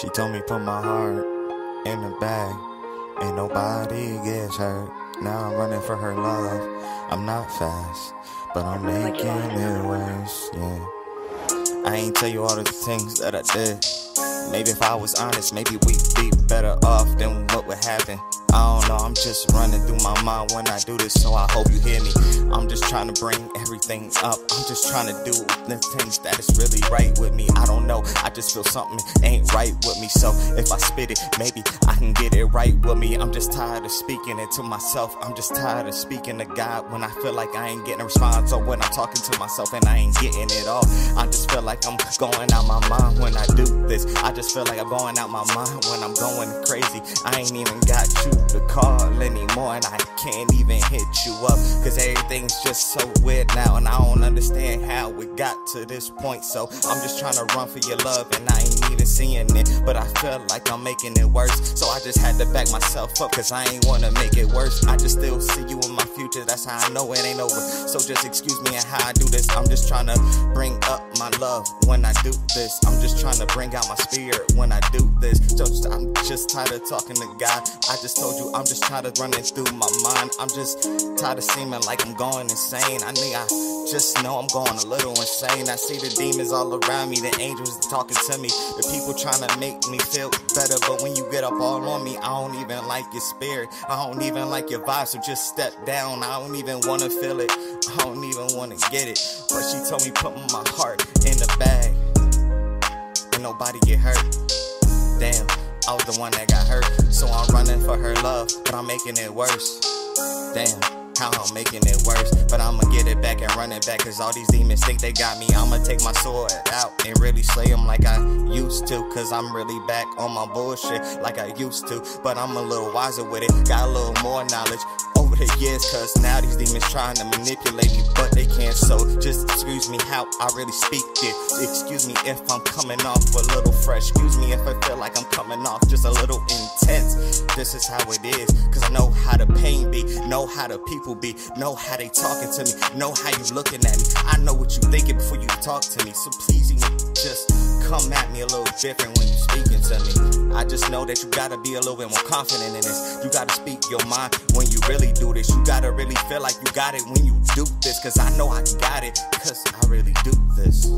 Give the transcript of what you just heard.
She told me put my heart in the bag, and nobody gets hurt. Now I'm running for her love. I'm not fast, but I'm making it worse, yeah. I ain't tell you all the things that I did. Maybe if I was honest, maybe we'd be better off than what would happen. I don't know, I'm just running through my mind when I do this, so I hope you hear me. I'm just trying to bring everything up. I'm just trying to do the things that is really right with me. I don't know, I just feel something ain't right with me. So if I spit it, maybe I can get it right with me. I'm just tired of speaking it to myself. I'm just tired of speaking to God when I feel like I ain't getting a response, or when I'm talking to myself and I ain't getting it all. I just feel like I'm going out my mind when I do this. I just feel like I'm going out my mind when I'm going crazy. I ain't even got you to call anymore, and I can't even hit you up, cause everything's just so weird now, and I don't understand how we got to this point. So I'm just trying to run for your love, and I ain't even seeing it, but I feel like I'm making it worse. So I just had to back myself up, cause I ain't wanna make it worse. I just still see you in my future, that's how I know it ain't over. So just excuse me and how I do this. I'm just trying to bring up my love when I do this. I'm just trying to bring out my spirit when I do this. So I'm just tired of talking to God. I just told you I'm just tired of running through my mind. I'm just tired of seeming like I'm going insane. I just know I'm going a little insane. I see the demons all around me, the angels talking to me, the people trying to make me feel better. But when you get up all on me, I don't even like your spirit, I don't even like your vibe. So just step down, I don't even want to feel it, I don't even want to get it. But she told me put my heart in the bag and nobody get hurt. Damn, I was the one that got hurt, so I'm running for her love, but I'm making it worse. Damn, how I'm making it worse, but I'ma get it back and run it back, cause all these demons think they got me. I'ma take my sword out and really slay them like I used to, cause I'm really back on my bullshit like I used to. But I'm a little wiser with it, got a little more knowledge over the years, cause now these demons trying to manipulate me, but they can't. So just excuse me how I really speak it. Excuse me if I'm coming off a little fresh. Excuse me if I feel like I'm coming off just a little intense. This is how it is, cause I know how the pain be, know how the people be, know how they talking to me, know how you looking at me. I know what you thinking before you talk to me, so please you just come at me a little different when you speaking to me. I just know that you gotta be a little bit more confident in this. You gotta speak your mind when you really do this. You gotta really feel like you got it when you do this, cause I know I got it, cause I really do this.